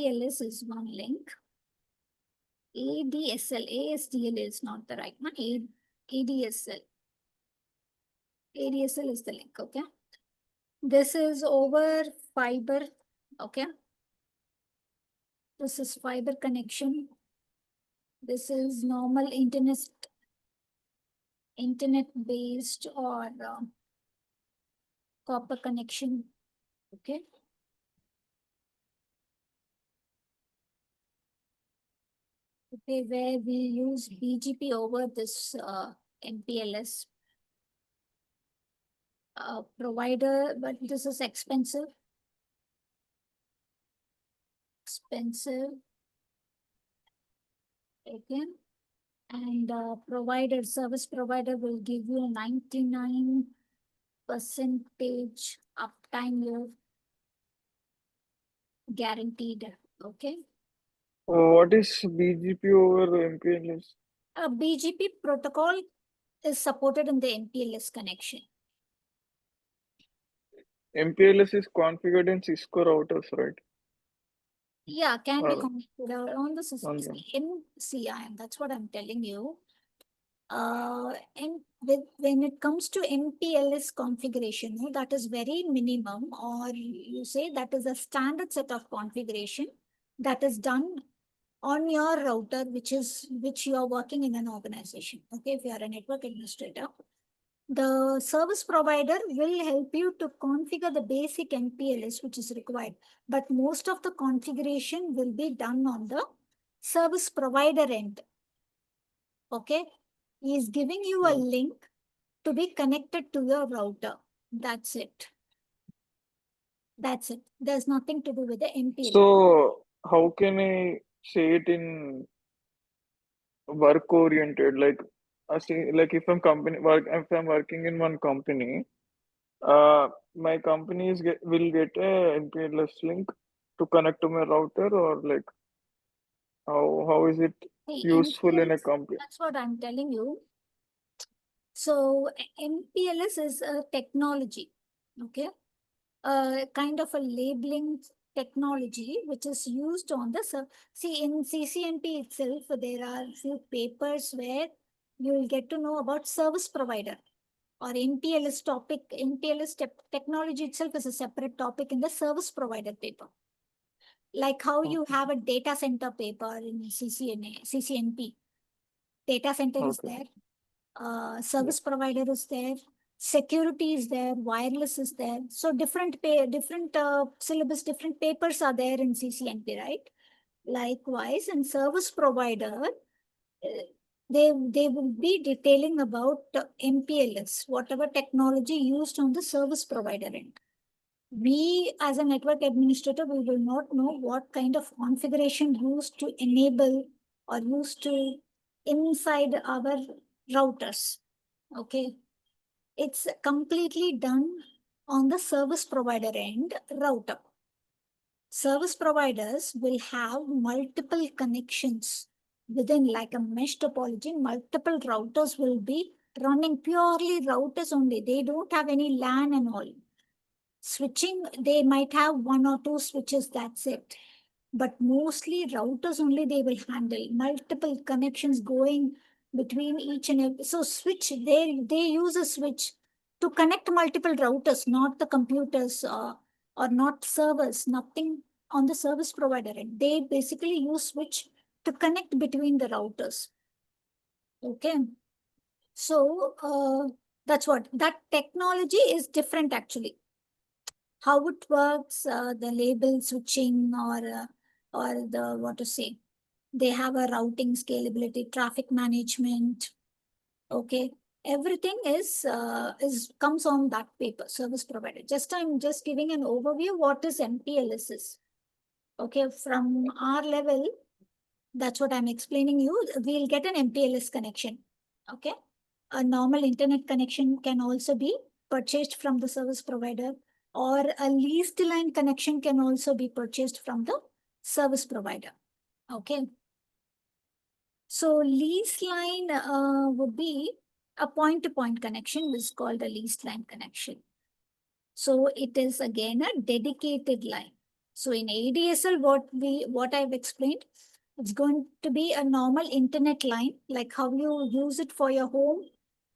MPLS is one link. ADSL, ASDL is not the right one. ADSL. ADSL is the link, okay? This is over fiber, okay? This is fiber connection. This is normal internet-based or copper connection, okay? Okay, where we use BGP over this MPLS provider, but this is expensive. Again, and service provider will give you 99% uptime you're guaranteed, okay? What is BGP over MPLS? BGP protocol is supported in the MPLS connection. MPLS is configured in Cisco routers, right? Yeah, can be configured on the system. On the- That's what I'm telling you. And when it comes to MPLS configuration, that is very minimum, or you say that is a standard set of configuration that is done on your router, which you are working in an organization. Okay, if you are a network administrator, the service provider will help you to configure the basic MPLS which is required, but most of the configuration will be done on the service provider end. Okay, he is giving you a link to be connected to your router. That's it. That's it. There's nothing to do with the MPLS. So how can I say it in work oriented? Like I say, like if I'm working in one company, my companies will get a MPLS link to connect to my router, or like how is it useful in a company? That's what I'm telling you. So MPLS is a technology, okay? Kind of a labeling technology which is used on the see in CCNP itself. There are few papers where you will get to know about service provider or MPLS topic. MPLS technology itself is a separate topic in the service provider paper. Like how you have a data center paper in CCNA, CCNP. Data center is there. Service provider is there, security is there, wireless is there. So different syllabus, different papers are there in CCNP, right? Likewise, in service provider, they will be detailing about MPLS, whatever technology used on the service provider end. We, as a network administrator, we will not know what kind of configuration used to enable or used to inside our routers. Okay. It's completely done on the service provider end router. Service providers will have multiple connections within, like a mesh topology. Multiple routers will be running purely routers only. They don't have any LAN and all. Switching, they might have one or two switches, that's it. But mostly routers only they will handle. Multiple connections going between each and every. So switch, they use a switch to connect multiple routers, not the computers or not servers, nothing on the service provider end. They basically use switch to connect between the routers. Okay. So that's what, that technology is different actually. How it works, the label switching or the, what to say, they have a routing scalability, traffic management. Okay, everything is comes on that paper, service provider. I'm just giving an overview what is MPLS is. Okay, from our level, that's what I'm explaining you. We'll get an MPLS connection. Okay, a normal internet connection can also be purchased from the service provider, or a leased line connection can also be purchased from the service provider. Okay. So leased line would be a point-to-point connection, which is called a leased line connection. So it is again a dedicated line. So in ADSL, what I've explained, it's going to be a normal internet line, like how you use it for your home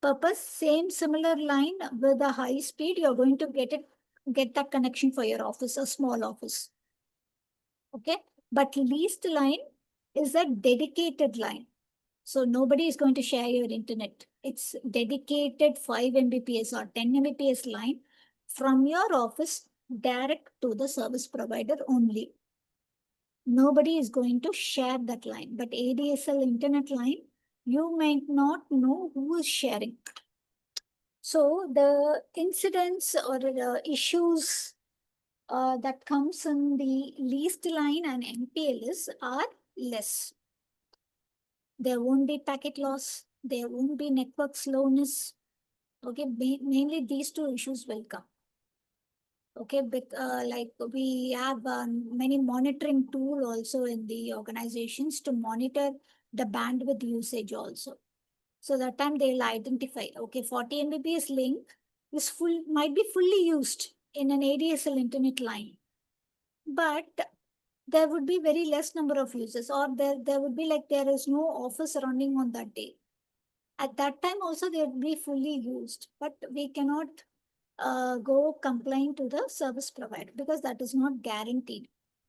purpose. Same similar line with a high speed, you're going to get that connection for your office, a small office. Okay, but leased line is a dedicated line. So nobody is going to share your internet. It's dedicated 5 Mbps or 10 Mbps line from your office direct to the service provider only. Nobody is going to share that line. But ADSL internet line, you might not know who is sharing. So the incidents or the issues that comes in the leased line and MPLS are less. There won't be packet loss. There won't be network slowness. Okay, mainly these two issues will come. Okay, like we have many monitoring tool also in the organizations to monitor the bandwidth usage also. So that time they'll identify, okay, 40 Mbps link is might be fully used in an ADSL internet line, but there would be very less number of users, or there would be like there is no office running on that day. At that time also they would be fully used, but we cannot go complain to the service provider because that is not guaranteed.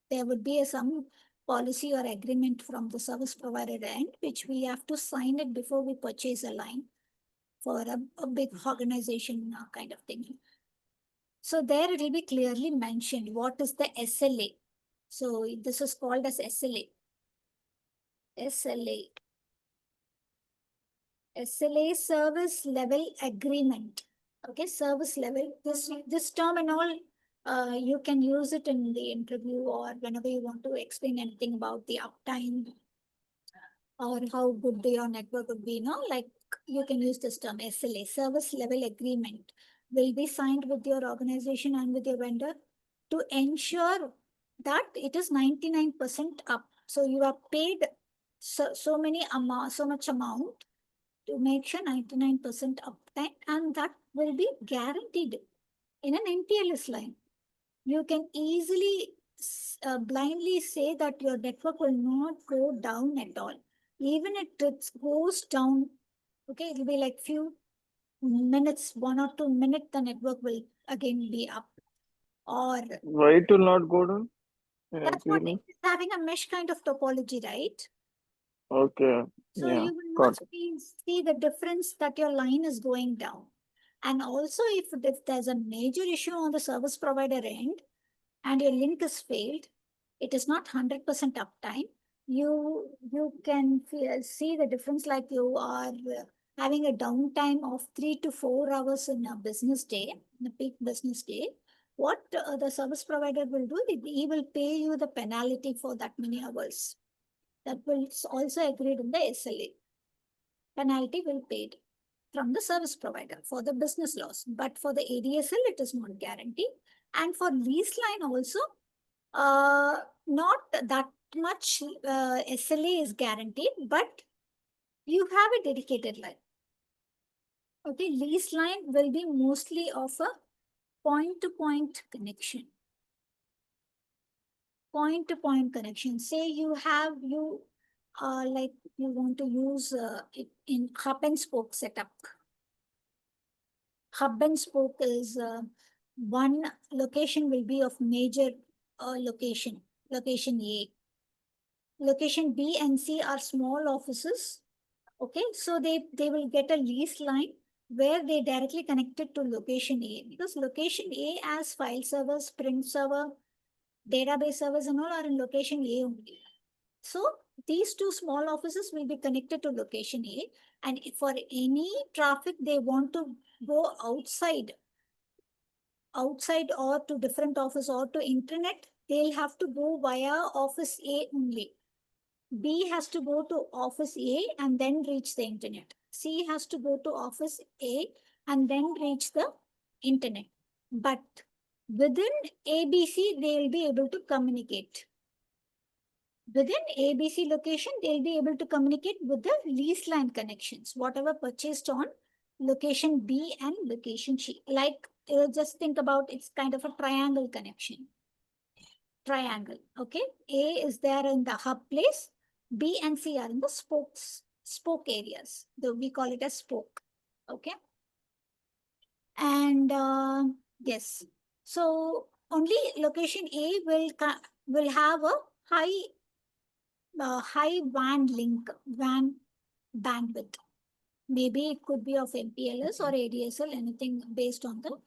There would be some policy or agreement from the service provider end, which we have to sign it before we purchase a line for a big organization kind of thing. So there it will be clearly mentioned what is the SLA. So this is called as SLA. SLA. SLA, service level agreement. Okay, service level. This term and all, you can use it in the interview or whenever you want to explain anything about the uptime or how good your network would be. Like you can use this term SLA, service level agreement, will be signed with your organization and with your vendor to ensure that it is 99% up. So you are paid so much amount to make sure 99% uptime, and that will be guaranteed in an MPLS line. You can easily blindly say that your network will not go down at all. Even if it goes down, okay, it will be like few minutes, 1 or 2 minutes, the network will again be up. Or Why it will not go down in that's what MPLS? it's having a mesh kind of topology, right? Okay, So yeah, you will not got it. see the difference that your line is going down. And also, if there's a major issue on the service provider end and your link is failed, it is not 100% uptime. You can see the difference, like you are having a downtime of 3 to 4 hours in a business day, in a peak business day. What the service provider will do, he will pay you the penalty for that many hours. That will also agreed in the SLA. Penalty will be paid from the service provider for the business loss. But for the ADSL, it is not guaranteed. And for lease line also, not that much SLA is guaranteed, but you have a dedicated line. Okay, lease line will be mostly of a point-to-point connection. Point-to-point connection. Say you like you want to use it in hub and spoke setup. Hub and spoke is one location will be of major location A. Location B and C are small offices. Okay, so they will get a lease line where they directly connected to location A, because location A as file servers, print server, database servers and all are in location A only. So these two small offices will be connected to location A, and for any traffic they want to go outside or to different office or to internet, they'll have to go via office A only. B has to go to office A and then reach the internet. C has to go to office A and then reach the internet. But within ABC, they will be able to communicate. Within ABC location, they'll be able to communicate with the lease line connections, whatever purchased on location B and location C. Like, just think about it's kind of a triangle connection. triangle. Okay, A is there in the hub place, B and C are in the spoke areas. We call it a spoke. Okay, and yes, so only location A will have a high WAN bandwidth. Maybe it could be of MPLS or ADSL, anything based on the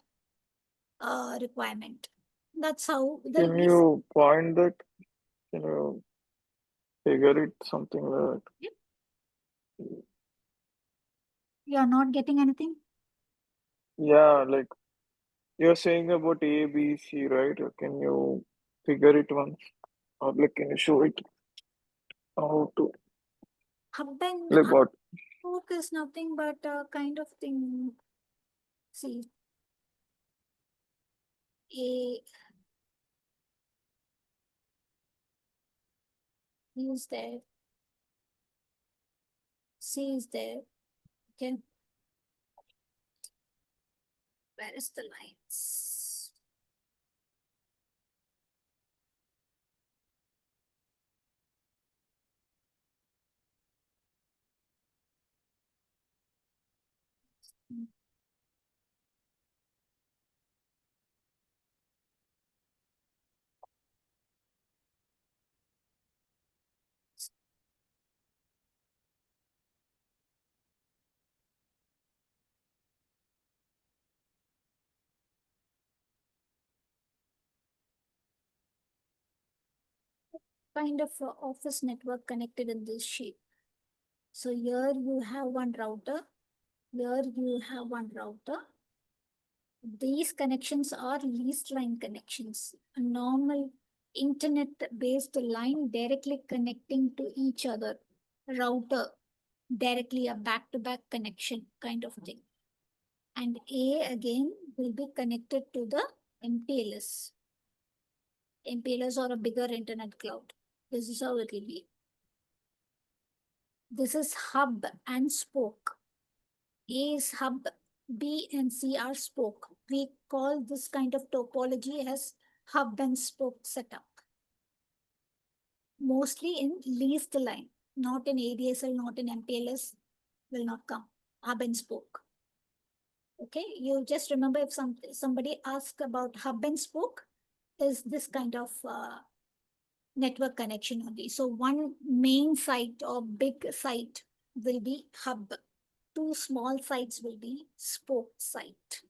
requirement. That's how the Can least. you point that? Can you figure it something like Yep. You are not getting anything? yeah, like you're saying about A, B, C, right? Can you figure it once? Or like can you show it how to Hub and like what? spoke is nothing but a kind of thing. See, A is there, C is there. Okay, where is the lines? Kind of office network connected in this shape. So here you have one router. Here you have one router. These connections are leased line connections. A normal internet-based line directly connecting to each other. Router, directly a back-to-back connection kind of thing. And A again will be connected to the MPLS. MPLS or a bigger internet cloud. This is how it will be. This is hub and spoke. A is hub, B and C are spoke. We call this kind of topology as hub and spoke setup. Mostly in leased line, not in ADSL, not in MPLS, will not come. Hub and spoke. Okay, you just remember if somebody asks about hub and spoke, is this kind of network connection only. So one main site or big site will be hub. Two small sites will be spoke site.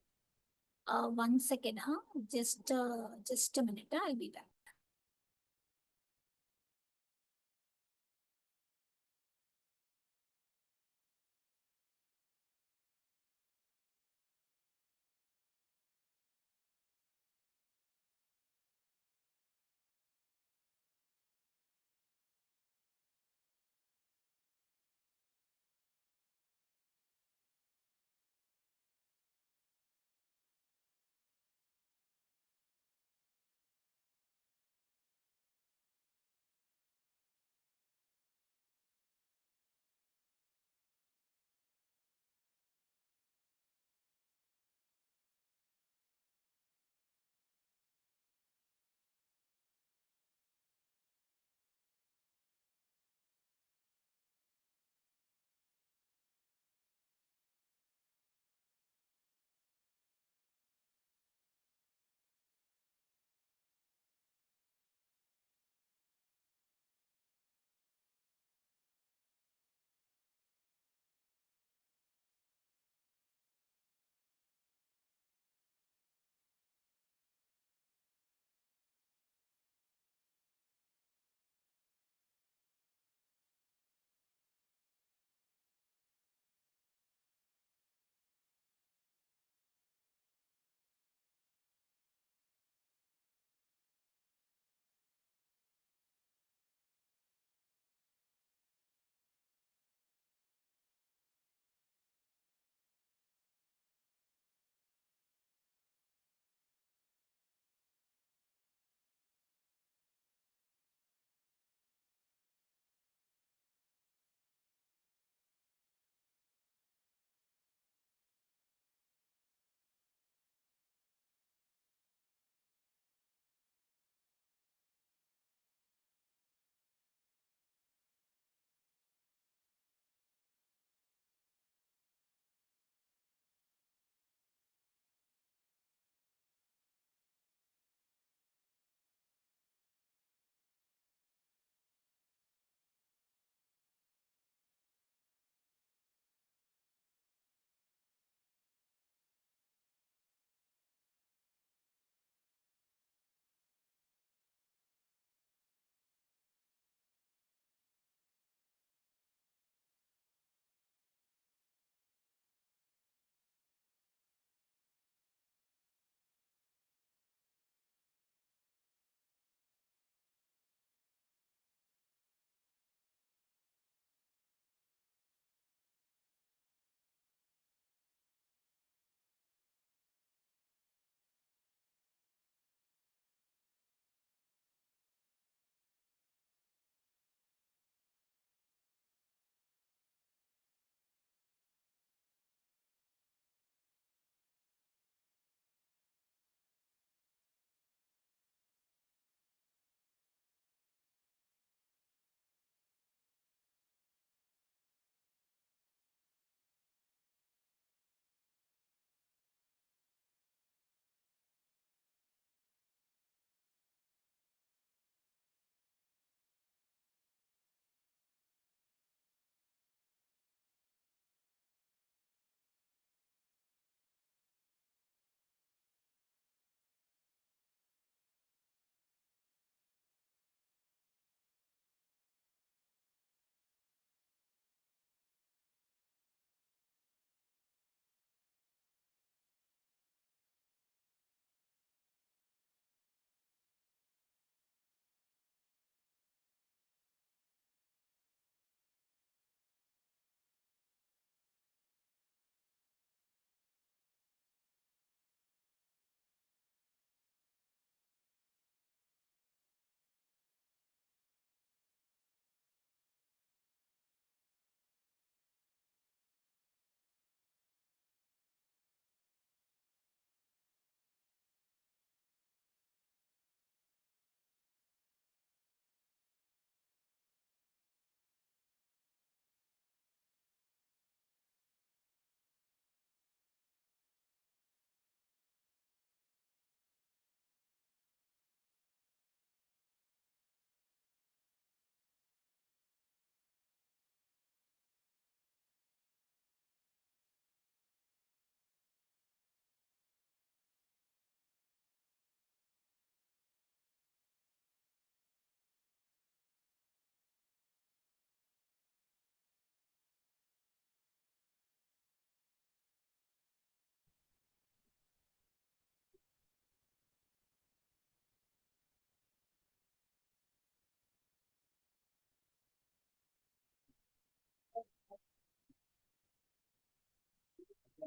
1 second, huh? Just a minute. I'll be back.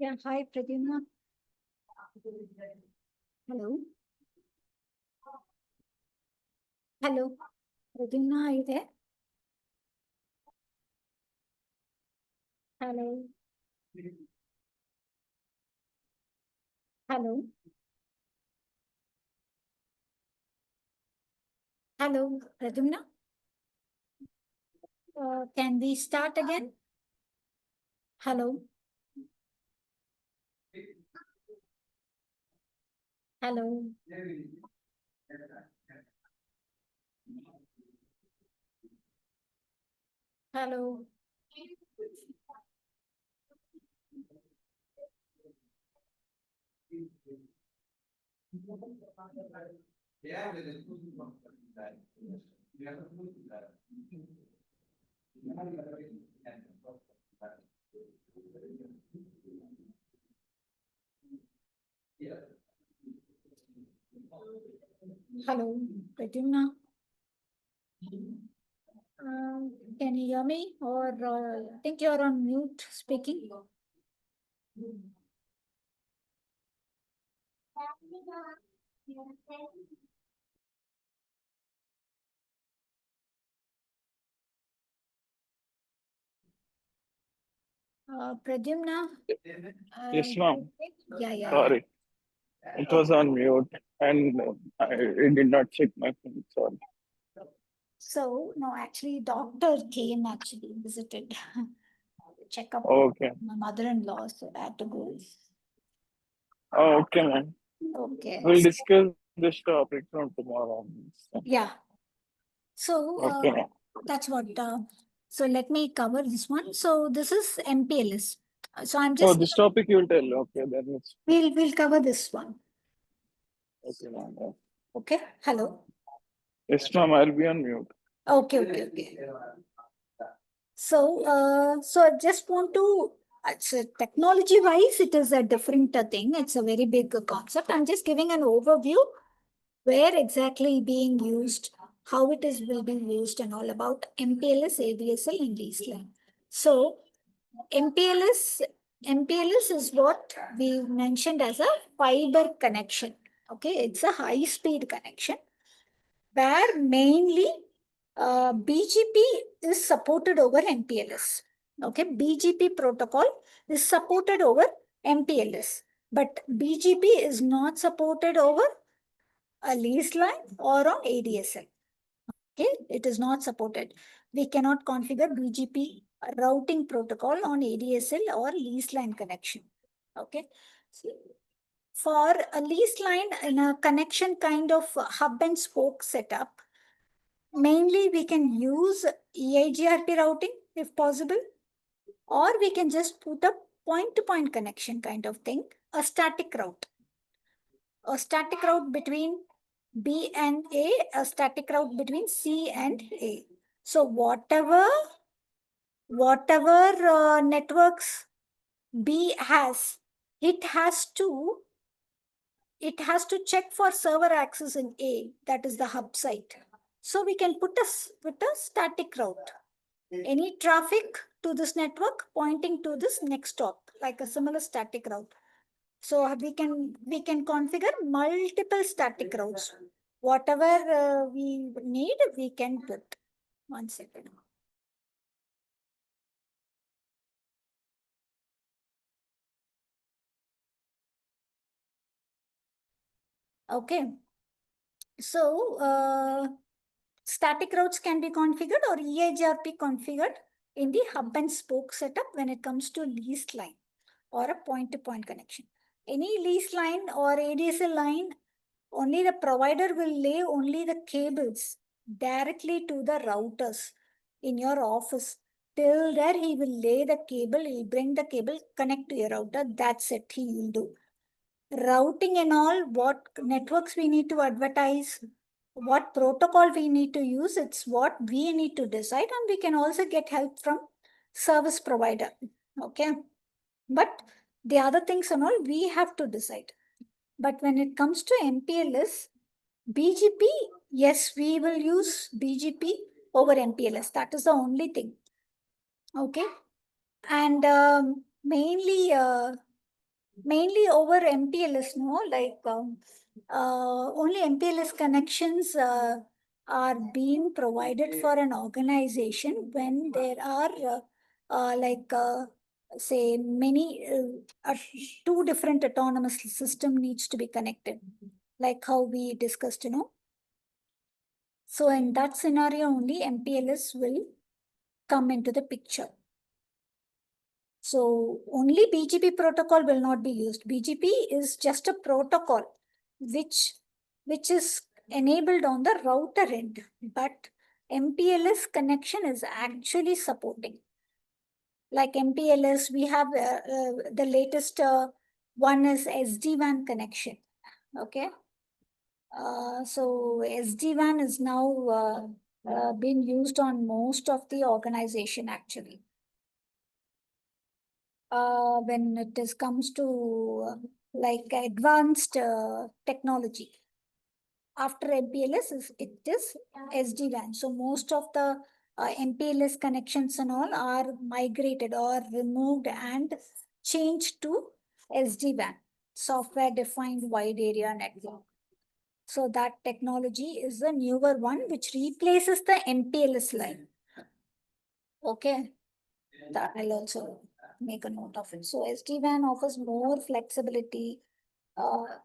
Yeah, hi, Pradyumna. Hello. Hello. Pradyumna, are you there? Hello. Hello. Hello, Pradyumna. Can we start again? Hello. Hello. Hello. Hello, Pradyumna. Can you hear me? Or I think you're on mute speaking. Pradyumna. Yes, ma'am. Yeah. Sorry, it was on mute and I did not check my phone. Sorry. So, no, actually, doctor came actually, visited, check up Okay. my mother-in-law, so I had to go. Oh, okay, ma'am. Okay. We'll discuss this topic from tomorrow. Yeah. So, Okay, ma'am. that's what, so let me cover this one. So this is MPLS. So I'm Oh, just, this topic you will tell. Okay, then it's we'll cover this one. okay, ma'am. Okay. Hello. Yes, ma'am. I'll be on mute. Okay. So I just want to, technology wise, it is a different thing. It's a very big concept. I'm just giving an overview where exactly being used, how it is will be used, and all about MPLS, ADSL, and lease line. So MPLS is what we mentioned as a fiber connection. Okay, it's a high speed connection where mainly BGP is supported over MPLS. Okay, BGP protocol is supported over MPLS, but BGP is not supported over a lease line or on ADSL. Okay, it is not supported. We cannot configure BGP routing protocol on ADSL or lease line connection. Okay, so for a lease line in a connection kind of hub and spoke setup, mainly we can use EIGRP routing if possible, or we can just put a point-to-point connection kind of thing, a static route between B and a static route between C and A. So whatever networks B has, it has to check for server access in A, that is the hub site. So we can put a static route. Any traffic to this network pointing to this next stop, like a similar static route. So we can configure multiple static routes. Whatever we need, we can put. 1 second. Okay. So static routes can be configured or EIGRP configured in the hub and spoke setup when it comes to leased line or a point-to-point connection. Any lease line or ADSL line, only the provider will lay only the cables directly to the routers in your office. Till there, he will lay the cable, he'll bring the cable, connect to your router. That's it, he will do. Routing and all, what networks we need to advertise, what protocol we need to use, it's what we need to decide, and we can also get help from service provider. Okay. But the other things and all, we have to decide. But when it comes to MPLS, BGP, yes, we will use BGP over MPLS. That is the only thing. Okay. And mainly mainly over MPLS, no? Like only MPLS connections are being provided for an organization when there are say many two different autonomous system needs to be connected, like how we discussed, So in that scenario only MPLS will come into the picture. So only BGP protocol will not be used. BGP is just a protocol which is enabled on the router end, but MPLS connection is actually supporting. Like MPLS, we have the latest one is SD-WAN connection. Okay. So SD-WAN is now being used on most of the organization actually. When it comes to like advanced technology. After MPLS, it is SD-WAN. So most of the MPLS connections and all are migrated or removed and changed to SD-WAN, software defined wide area network. So that technology is the newer one which replaces the MPLS line. Okay. That I'll also make a note of it. So SD-WAN offers more flexibility,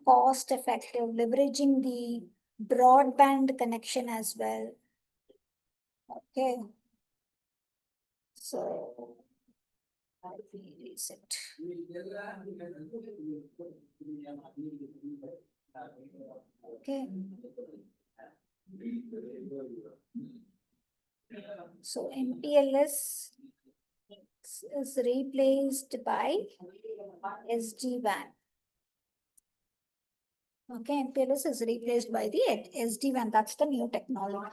cost effective, leveraging the broadband connection as well. Okay. So I'll reset. Okay. So MPLS is replaced by SD-WAN. Okay, MPLS is replaced by the SD-WAN. That's the new technology.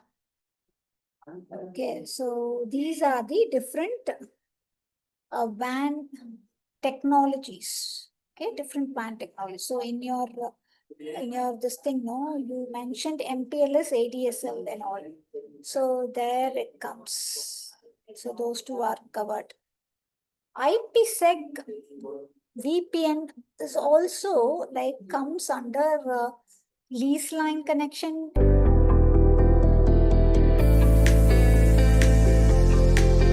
Okay, so these are the different WAN technologies. Okay, different WAN technologies. So in your this thing, no, you mentioned MPLS, ADSL and all. So there it comes. So those two are covered. IPsec VPN is also like comes under lease line connection.